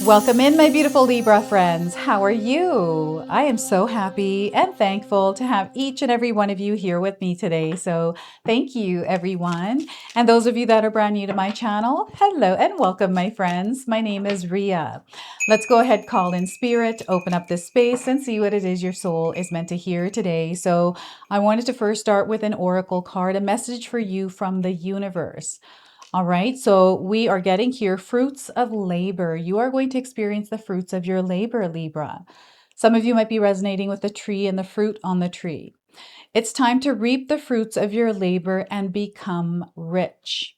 Welcome in, my beautiful Libra friends. How are you? I am so happy and thankful to have each and every one of you here with me today. So thank you, everyone. And those of you that are brand new to my channel, hello and welcome, my friends. My name is Ria. Let's go ahead, call in spirit, open up this space and see what it is your soul is meant to hear today. So I wanted to first start with an oracle card, a message for you from the universe. All right, so we are getting here fruits of labor. You are going to experience the fruits of your labor, Libra. Some of you might be resonating with the tree and the fruit on the tree. It's time to reap the fruits of your labor and become rich.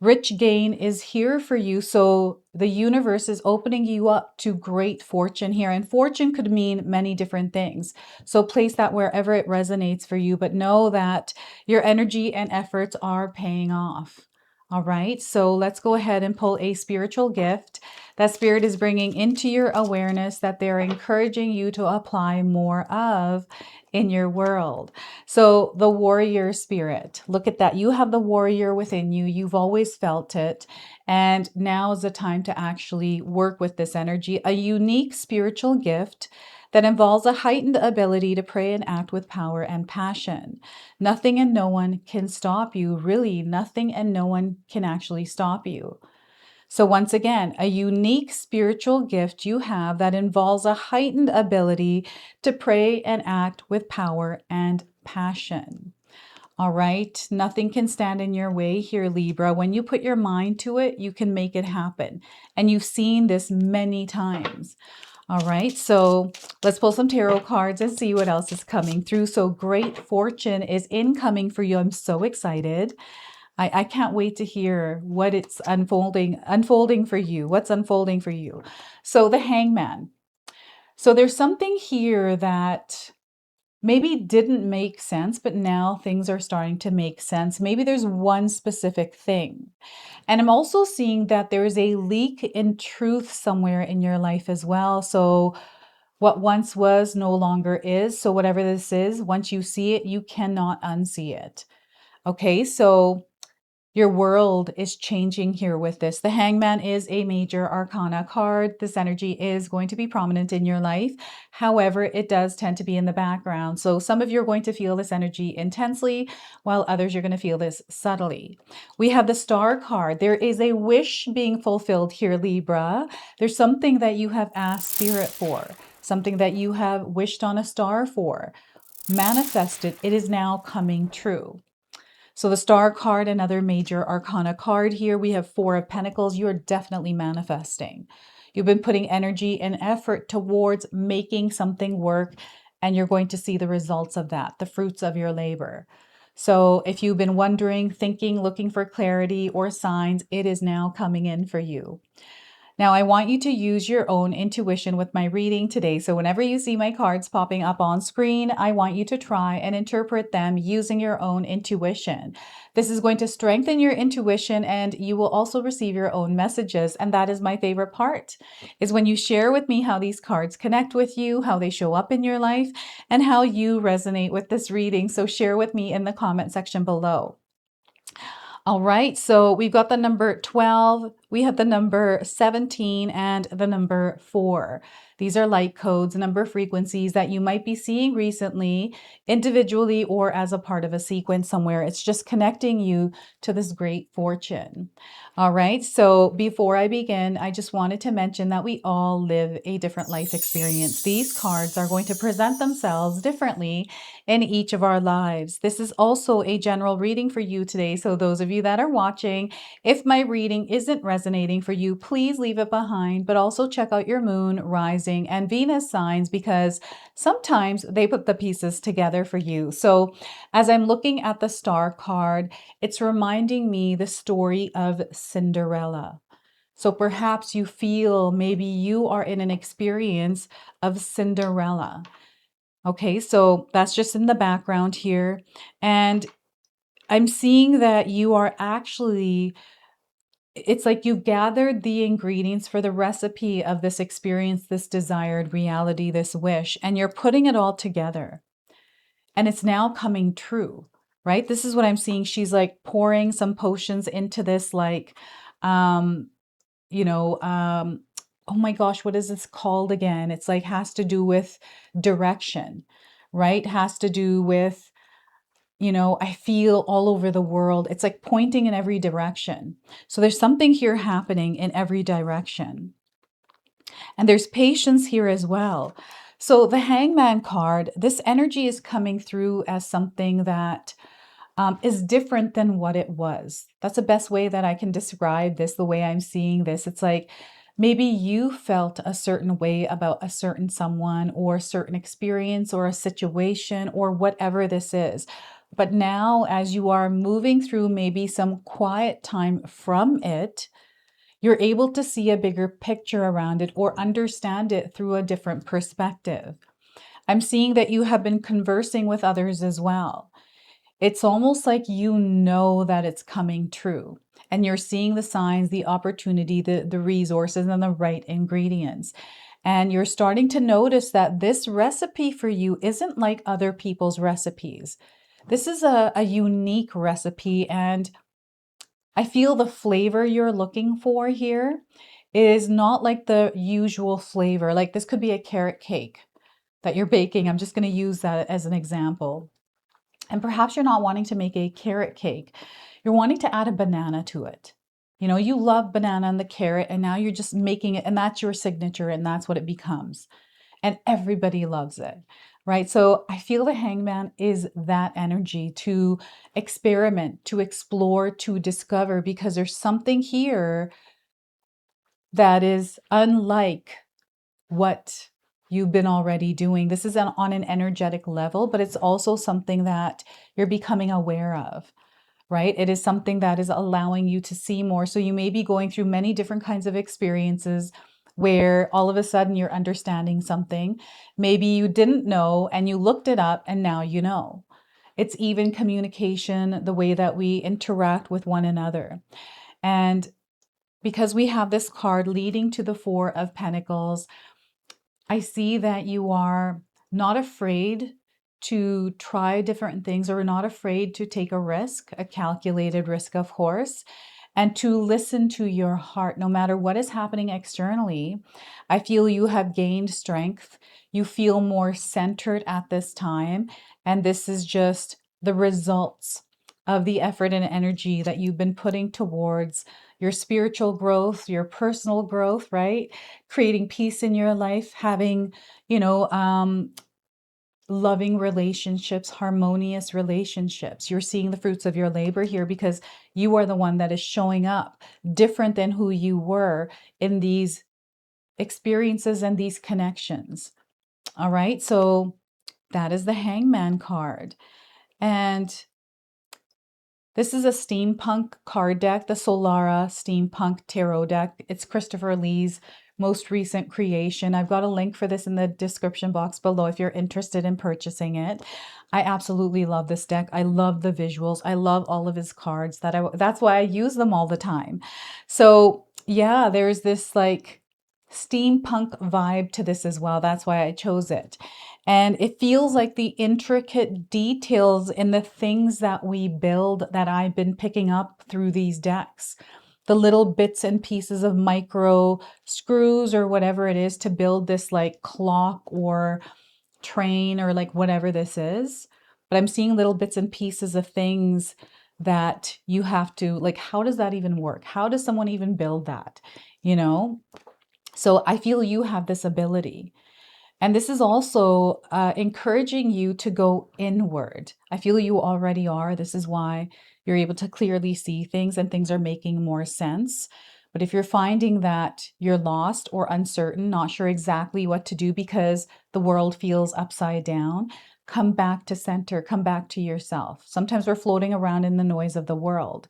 Rich gain is here for you. So the universe is opening you up to great fortune here. And fortune could mean many different things. So place that wherever it resonates for you, but know that your energy and efforts are paying off. All right, so let's go ahead and pull a spiritual gift that spirit is bringing into your awareness that they're encouraging you to apply more of in your world. So the warrior spirit, look at that. You have the warrior within you. You've always felt it. And now is the time to actually work with this energy, a unique spiritual gift that involves a heightened ability to pray and act with power and passion. Nothing and no one can stop you. Really, nothing and no one can actually stop you. So once again, a unique spiritual gift you have that involves a heightened ability to pray and act with power and passion. All right, nothing can stand in your way here, Libra. When you put your mind to it, you can make it happen. And you've seen this many times. All right, so let's pull some tarot cards and see what else is coming through. So great fortune is incoming for you. I'm so excited. I can't wait to hear what it's unfolding for you. What's unfolding for you? So the Hangman. So there's something here that maybe didn't make sense, but now things are starting to make sense. Maybe there's one specific thing. And I'm also seeing that there is a leak in truth somewhere in your life as well. So what once was no longer is. So whatever this is, once you see it, you cannot unsee it. Okay, so your world is changing here with this. The Hangman is a major arcana card. This energy is going to be prominent in your life. However, it does tend to be in the background. So some of you are going to feel this energy intensely, while others you're going to feel this subtly. We have the Star card. There is a wish being fulfilled here, Libra. There's something that you have asked Spirit for, something that you have wished on a star for. Manifested. It is now coming true. So the Star card, another major arcana card here. We have Four of Pentacles. You are definitely manifesting. You've been putting energy and effort towards making something work, and you're going to see the results of that, the fruits of your labor. So if you've been wondering, thinking, looking for clarity or signs, it is now coming in for you. Now, I want you to use your own intuition with my reading today. So whenever you see my cards popping up on screen, I want you to try and interpret them using your own intuition. This is going to strengthen your intuition, and you will also receive your own messages. And that is my favorite part, is when you share with me how these cards connect with you, how they show up in your life, and how you resonate with this reading. So share with me in the comment section below. All right, so we've got the number 12, we have the number 17, and the number 4. These are light codes, number frequencies that you might be seeing recently, individually or as a part of a sequence somewhere. It's just connecting you to this great fortune. All right, so before I begin, I just wanted to mention that we all live a different life experience. These cards are going to present themselves differently in each of our lives. This is also a general reading for you today. So those of you that are watching, if my reading isn't resonating for you, please leave it behind, but also check out your moon, rising, and Venus signs, because sometimes they put the pieces together for you. So as I'm looking at the Star card, it's reminding me the story of Cinderella. So perhaps you feel maybe you are in an experience of Cinderella. Okay, so that's just in the background here. And I'm seeing that you are actually, it's like you've gathered the ingredients for the recipe of this experience, this desired reality, this wish, and you're putting it all together. And it's now coming true, right? This is what I'm seeing. She's like pouring some potions into this, like, you know, oh my gosh, what is this called again? It's like has to do with direction, right? Has to do with, I feel all over the world. It's like pointing in every direction. So there's something here happening in every direction. And there's patience here as well. So the Hangman card, this energy is coming through as something that is different than what it was. That's the best way that I can describe this, the way I'm seeing this. It's like maybe you felt a certain way about a certain someone or a certain experience or a situation or whatever this is. But now, as you are moving through maybe some quiet time from it, you're able to see a bigger picture around it or understand it through a different perspective. I'm seeing that you have been conversing with others as well. It's almost like you know that it's coming true and you're seeing the signs, the opportunity, the resources, and the right ingredients. And you're starting to notice that this recipe for you isn't like other people's recipes. This is a unique recipe, and I feel the flavor you're looking for here is not like the usual flavor. Like this could be a carrot cake that you're baking. I'm just going to use that as an example. And perhaps you're not wanting to make a carrot cake. You're wanting to add a banana to it. You love banana and the carrot, and now you're just making it, and that's your signature, and that's what it becomes. And everybody loves it, right? So I feel the hangman is that energy to experiment, to explore, to discover, because there's something here that is unlike what you've been already doing. This is on an energetic level, but it's also something that you're becoming aware of, right? It is something that is allowing you to see more. So you may be going through many different kinds of experiences where all of a sudden you're understanding something. Maybe you didn't know and you looked it up and now you know. It's even communication, the way that we interact with one another. And because we have this card leading to the Four of Pentacles, I see that you are not afraid to try different things or not afraid to take a risk, a calculated risk, of course, and to listen to your heart no matter what is happening externally. I feel you have gained strength. You feel more centered at this time. And this is just the results of the effort and energy that you've been putting towards your spiritual growth, your personal growth, right? Creating peace in your life, having, you know, loving relationships, harmonious relationships. You're seeing the fruits of your labor here because you are the one that is showing up different than who you were in these experiences and these connections. All right. So that is the Hangman card. And this is a steampunk card deck, the Solara Steampunk Tarot deck. It's Christopher Lee's most recent creation. I've got a link for this in the description box below if you're interested in purchasing it. I absolutely love this deck. I love the visuals. I love all of his cards. That's why I use them all the time. So yeah, there's this like steampunk vibe to this as well. That's why I chose it. And it feels like the intricate details in the things that we build that I've been picking up through these decks. The little bits and pieces of micro screws or whatever it is to build this like clock or train or like whatever this is. But I'm seeing little bits and pieces of things that you have to like, how does that even work? How does someone even build that? You know? So I feel you have this ability. And this is also encouraging you to go inward. I feel you already are. This is why you're able to clearly see things and things are making more sense. But if you're finding that you're lost or uncertain, not sure exactly what to do because the world feels upside down, come back to center, come back to yourself. Sometimes we're floating around in the noise of the world.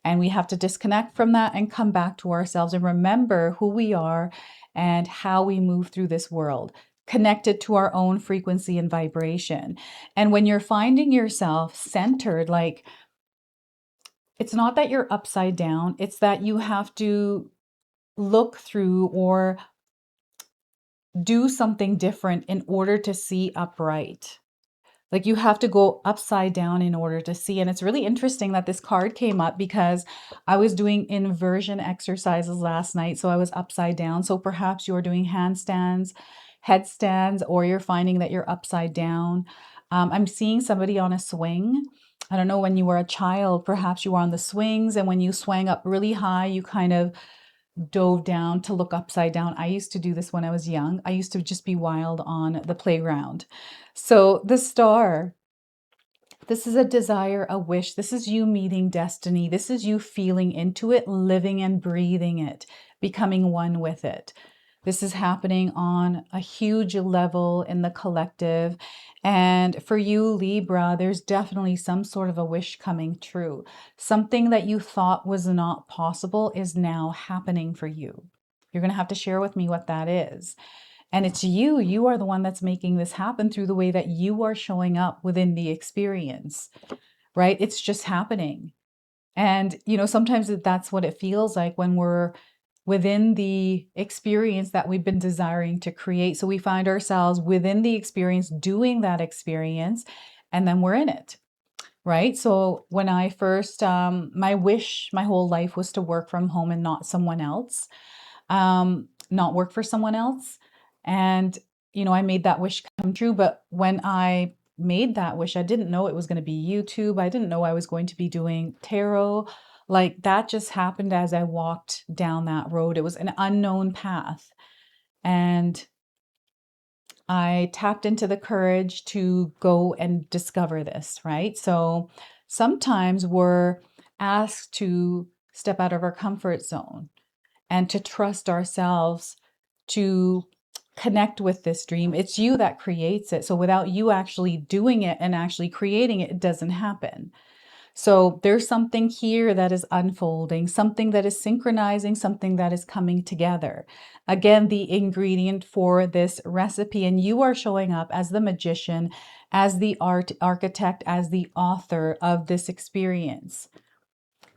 And we have to disconnect from that and come back to ourselves and remember who we are and how we move through this world, connected to our own frequency and vibration. And when you're finding yourself centered, like it's not that you're upside down, it's that you have to look through or do something different in order to see upright. Like you have to go upside down in order to see. And it's really interesting that this card came up because I was doing inversion exercises last night. So I was upside down. So perhaps you're doing handstands, headstands, or you're finding that you're upside down. I'm seeing somebody on a swing. I don't know, when you were a child, perhaps you were on the swings, and when you swang up really high, you kind of dove down to look upside down. I used to do this when I was young. I used to just be wild on the playground. So the star, this is a desire, a wish. This is you meeting destiny. This is you feeling into it, living and breathing it, becoming one with it. This is happening on a huge level in the collective. And for you, Libra, there's definitely some sort of a wish coming true. Something that you thought was not possible is now happening for you. You're going to have to share with me what that is. And it's you. You are the one that's making this happen through the way that you are showing up within the experience, right? It's just happening. And, sometimes that's what it feels like when we're within the experience that we've been desiring to create. So we find ourselves within the experience, doing that experience, and then we're in it, right? So when I first, my wish my whole life was to work from home and not someone else, not work for someone else. And, I made that wish come true. But when I made that wish, I didn't know it was going to be YouTube. I didn't know I was going to be doing tarot. Like that just happened as I walked down that road. It was an unknown path. And I tapped into the courage to go and discover this, right? So sometimes we're asked to step out of our comfort zone and to trust ourselves to connect with this dream. It's you that creates it. So without you actually doing it and actually creating it, it doesn't happen. So there's something here that is unfolding, something that is synchronizing, something that is coming together. Again, the ingredient for this recipe, and you are showing up as the magician, as the architect, as the author of this experience.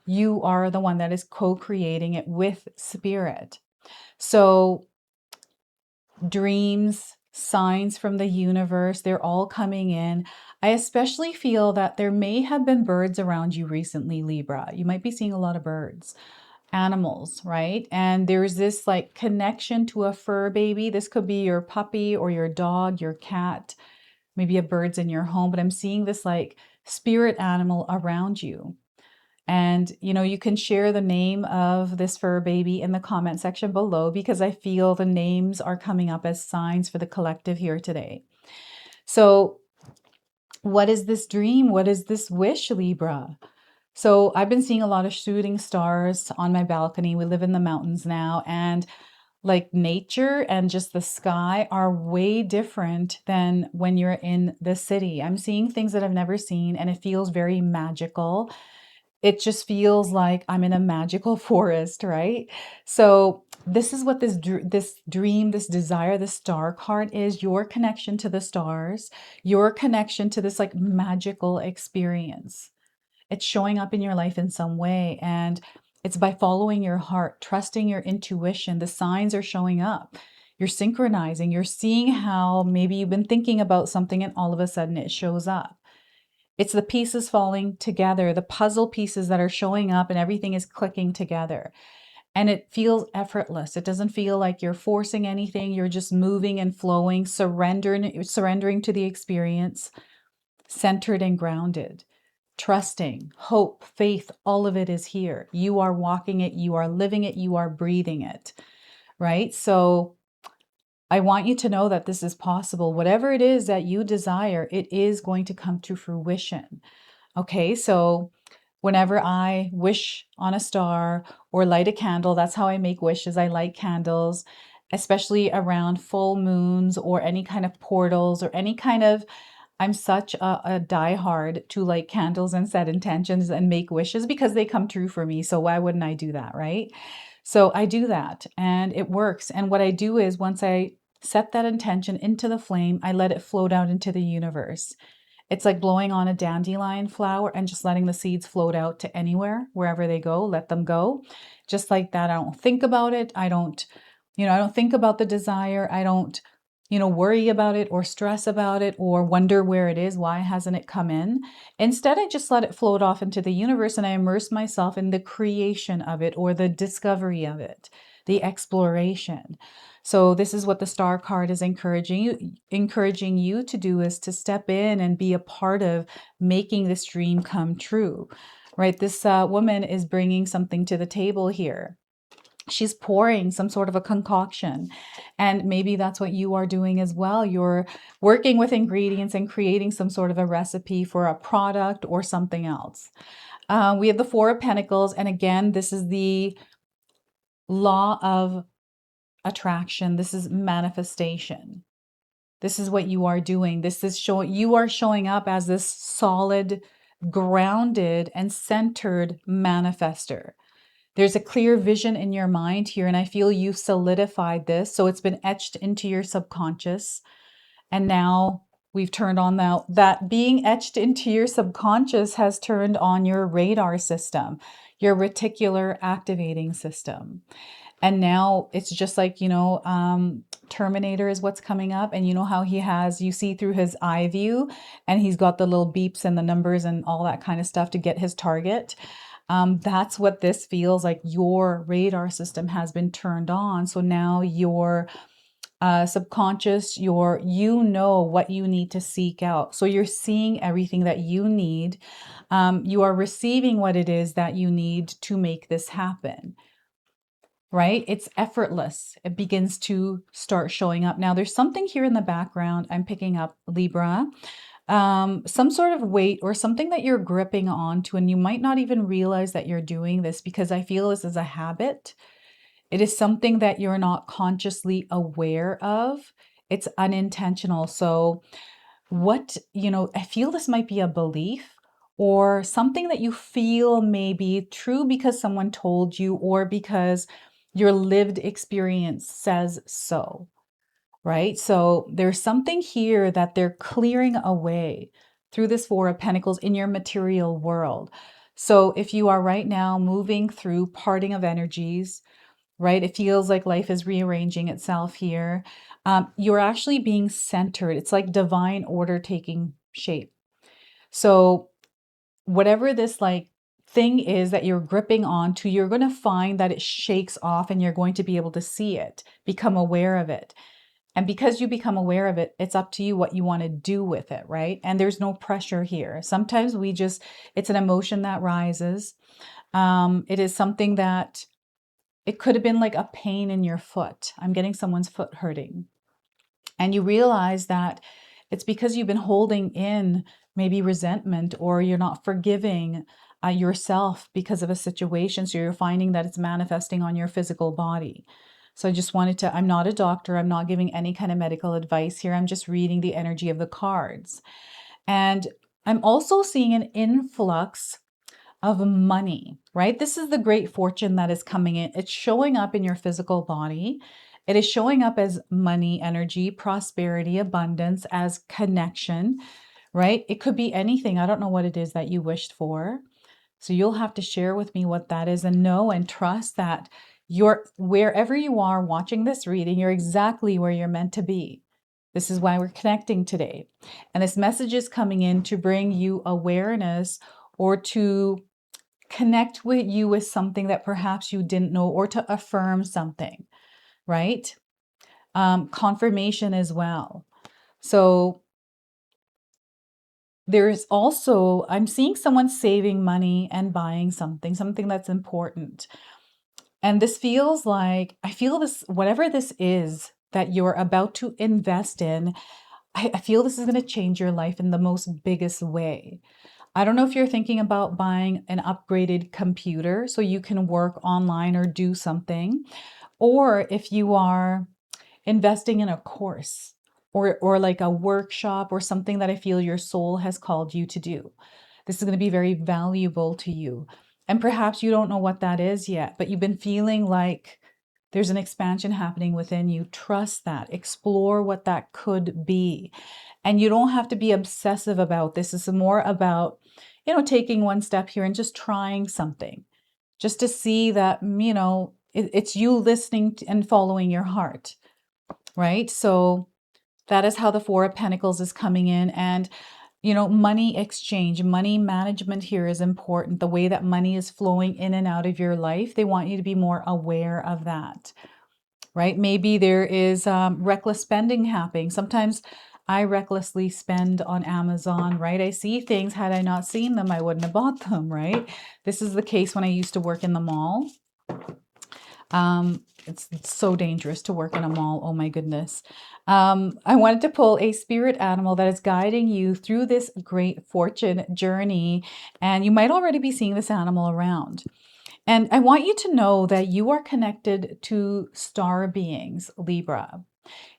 You are the one that is co-creating it with spirit. So dreams, signs from the universe, they're all coming in. I especially feel that there may have been birds around you recently, Libra. You might be seeing a lot of birds, animals, right? And there's this like connection to a fur baby. This could be your puppy or your dog, your cat, maybe a bird's in your home, but I'm seeing this like spirit animal around you. And, you can share the name of this fur baby in the comment section below, because I feel the names are coming up as signs for the collective here today. So what is this dream? What is this wish, Libra? So I've been seeing a lot of shooting stars on my balcony. We live in the mountains now, and like nature and just the sky are way different than when you're in the city. I'm seeing things that I've never seen, and it feels very magical. It just feels like I'm in a magical forest, right? So this is what this dream, this desire, this star card is: your connection to the stars, your connection to this like magical experience. It's showing up in your life in some way, and it's by following your heart, trusting your intuition. The signs are showing up. You're synchronizing. You're seeing how maybe you've been thinking about something and all of a sudden it shows up. It's the pieces falling together, the puzzle pieces that are showing up, and everything is clicking together. And it feels effortless. It doesn't feel like you're forcing anything. You're just moving and flowing, surrendering to the experience, centered and grounded, trusting, hope, faith, all of it is here. You are walking it, you are living it, you are breathing it, right? So I want you to know that this is possible. Whatever it is that you desire, it is going to come to fruition. Okay, so whenever I wish on a star or light a candle, that's how I make wishes. I light candles, especially around full moons or any kind of portals or any kind of, I'm such a diehard to light candles and set intentions and make wishes because they come true for me. So why wouldn't I do that, right? So I do that and it works. And what I do is once I set that intention into the flame, I let it float out into the universe. It's like blowing on a dandelion flower and just letting the seeds float out to anywhere, wherever they go, let them go. Just like that. I don't think about it. I don't think about the desire. I don't worry about it or stress about it or wonder where it is. Why hasn't it come in? Instead, I just let it float off into the universe and I immerse myself in the creation of it or the discovery of it, the exploration. So this is what the star card is encouraging you to do, is to step in and be a part of making this dream come true, right? This woman is bringing something to the table here. She's pouring some sort of a concoction. And maybe that's what you are doing as well. You're working with ingredients and creating some sort of a recipe for a product or something else. We have the Four of Pentacles. And again, this is the law of attraction. This is manifestation. This is what you are doing. This is you are showing up as this solid, grounded, and centered manifester. There's a clear vision in your mind here, and I feel you've solidified this. So it's been etched into your subconscious. And now we've turned on that being etched into your subconscious has turned on your radar system, your reticular activating system. And now it's just like, Terminator is what's coming up. And you know how you see through his eye view, and he's got the little beeps and the numbers and all that kind of stuff to get his target. That's what this feels like. Your radar system has been turned on. So now your subconscious, you know what you need to seek out. So you're seeing everything that you need. You are receiving what it is that you need to make this happen. Right? It's effortless. It begins to start showing up. Now, there's something here in the background I'm picking up, Libra. Some sort of weight or something that you're gripping onto, and you might not even realize that you're doing this, because I feel this is a habit. It is something that you're not consciously aware of. It's unintentional. So I feel this might be a belief or something that you feel may be true because someone told you, or because your lived experience says so. Right? So there's something here that they're clearing away through this Four of Pentacles in your material world. So if you are right now moving through parting of energies, right? It feels like life is rearranging itself here. You're actually being centered. It's like divine order taking shape. So whatever this thing is that you're gripping onto, you're going to find that it shakes off and you're going to be able to see it, become aware of it. And because you become aware of it, it's up to you what you want to do with it, right? And there's no pressure here. Sometimes it's an emotion that rises. It is something that it could have been like a pain in your foot. I'm getting someone's foot hurting. And you realize that it's because you've been holding in maybe resentment, or you're not forgiving yourself because of a situation. So you're finding that it's manifesting on your physical body. So I just I'm not a doctor. I'm not giving any kind of medical advice here. I'm just reading the energy of the cards. And I'm also seeing an influx of money, right? This is the great fortune that is coming in. It's showing up in your physical body. It is showing up as money, energy, prosperity, abundance, as connection, right? It could be anything. I don't know what it is that you wished for. So you'll have to share with me what that is, and know and trust that wherever you are watching this reading, you're exactly where you're meant to be. This is why we're connecting today. And this message is coming in to bring you awareness, or to connect with you with something that perhaps you didn't know, or to affirm something, right? Confirmation as well. So there's also, I'm seeing someone saving money and buying something that's important. And this feels like, I feel this, whatever this is that you're about to invest in, I feel this is going to change your life in the most biggest way. I don't know if you're thinking about buying an upgraded computer so you can work online or do something, or if you are investing in a course, or like a workshop or something that I feel your soul has called you to do. This is going to be very valuable to you. And perhaps you don't know what that is yet, but you've been feeling like there's an expansion happening within you. Trust that. Explore what that could be. And you don't have to be obsessive about this. This is more about, taking one step here and just trying something, just to see that, it's you listening and following your heart, right? So That is how the Four of Pentacles is coming in. And you know, money exchange, money management here is important. The way that money is flowing in and out of your life, they want you to be more aware of that, right? Maybe there is reckless spending happening. Sometimes I recklessly spend on Amazon, right? I see things, had I not seen them, I wouldn't have bought them, right? This is the case when I used to work in the mall. It's so dangerous to work in a mall. Oh my goodness. I wanted to pull a spirit animal that is guiding you through this great fortune journey. And you might already be seeing this animal around. And I want you to know that you are connected to star beings, Libra.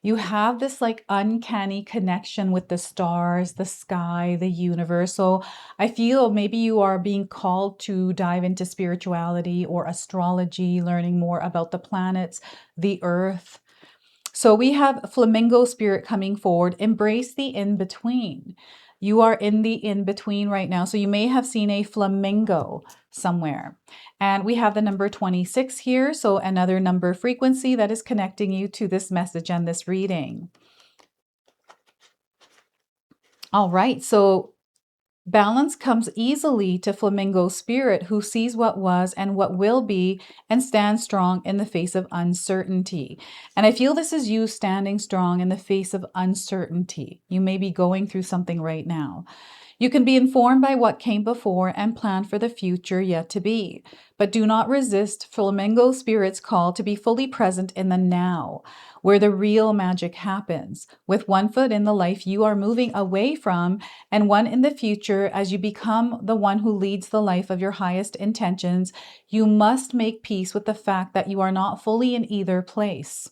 You have this like uncanny connection with the stars, the sky, the universe. So I feel maybe you are being called to dive into spirituality or astrology, learning more about the planets, the earth. So we have Flamingo spirit coming forward. Embrace the in-between. You are in the in-between right now. So you may have seen a flamingo somewhere. And we have the number 26 here. So another number frequency that is connecting you to this message and this reading. All right. So balance comes easily to Flamingo spirit, who sees what was and what will be and stands strong in the face of uncertainty. And I feel this is you standing strong in the face of uncertainty. You may be going through something right now. You can be informed by what came before and plan for the future yet to be. But do not resist Flamingo Spirit's call to be fully present in the now, where the real magic happens, with one foot in the life you are moving away from and one in the future. As you become the one who leads the life of your highest intentions, you must make peace with the fact that you are not fully in either place.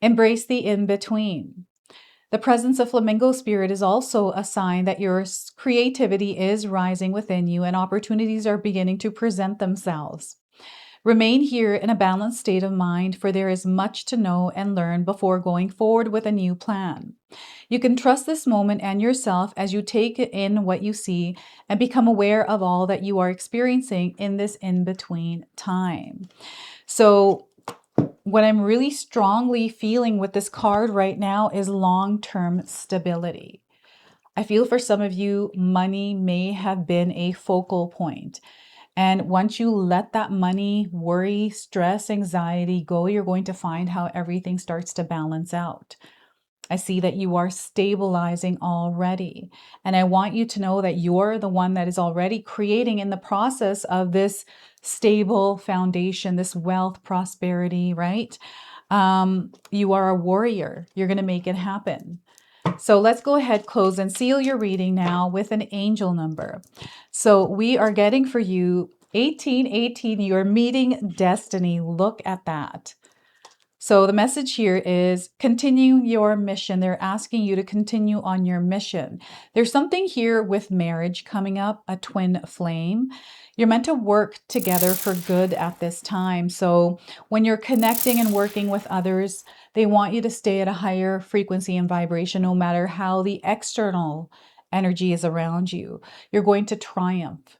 Embrace the in-between. The presence of Flamingo spirit is also a sign that your creativity is rising within you and opportunities are beginning to present themselves. Remain here in a balanced state of mind, for there is much to know and learn before going forward with a new plan. You can trust this moment and yourself as you take in what you see and become aware of all that you are experiencing in this in-between time. So what I'm really strongly feeling with this card right now is long-term stability. I feel for some of you, money may have been a focal point. And once you let that money, worry, stress, anxiety go, you're going to find how everything starts to balance out. I see that you are stabilizing already. And I want you to know that you're the one that is already creating in the process of this stable foundation, this wealth, prosperity, right? You are a warrior. You're going to make it happen. So let's go ahead, close and seal your reading now with an angel number. So we are getting for you 1818. You're meeting destiny. Look at that. So the message here is continue your mission. They're asking you to continue on your mission. There's something here with marriage coming up, a twin flame. You're meant to work together for good at this time. So when you're connecting and working with others, they want you to stay at a higher frequency and vibration, no matter how the external energy is around you. You're going to triumph.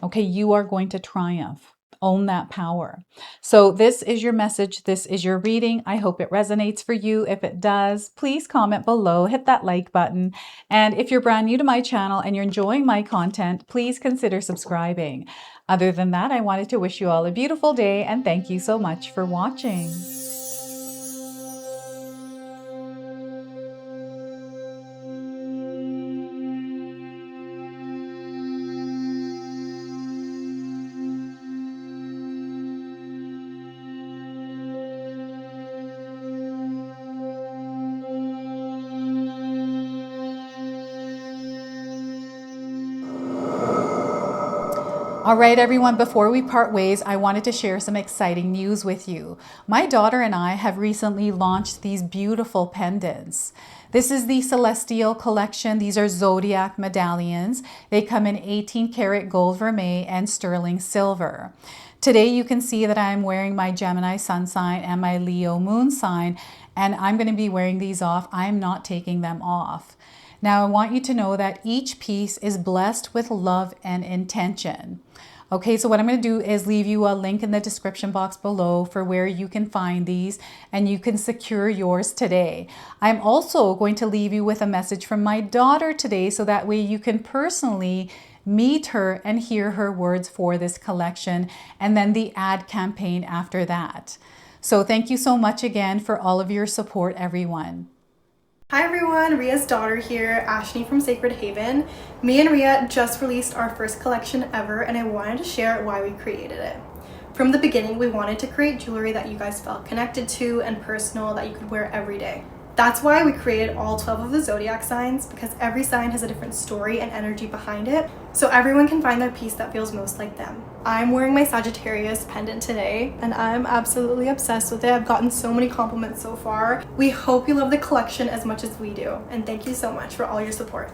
Okay, you are going to triumph. Own that power. So this is your message. This is your reading. I hope it resonates for you. If it does, please comment below, hit that like button. And if you're brand new to my channel and you're enjoying my content, please consider subscribing. Other than that, I wanted to wish you all a beautiful day and thank you so much for watching. All right, everyone, before we part ways, I wanted to share some exciting news with you. My daughter and I have recently launched these beautiful pendants. This is the Celestial Collection. These are zodiac medallions. They come in 18 karat gold vermeil and sterling silver. Today, you can see that I'm wearing my Gemini sun sign and my Leo moon sign, and I'm going to be wearing these off. I'm not taking them off. Now, I want you to know that each piece is blessed with love and intention. Okay, so what I'm going to do is leave you a link in the description box below for where you can find these and you can secure yours today. I'm also going to leave you with a message from my daughter today so that way you can personally meet her and hear her words for this collection and then the ad campaign after that. So thank you so much again for all of your support, everyone. Hi everyone, Ria's daughter here, Ashley from Sacred Haven. Me and Ria just released our first collection ever and I wanted to share why we created it. From the beginning, we wanted to create jewelry that you guys felt connected to and personal that you could wear every day. That's why we created all 12 of the zodiac signs, because every sign has a different story and energy behind it, so everyone can find their piece that feels most like them. I'm wearing my Sagittarius pendant today, and I'm absolutely obsessed with it. I've gotten so many compliments so far. We hope you love the collection as much as we do, and thank you so much for all your support.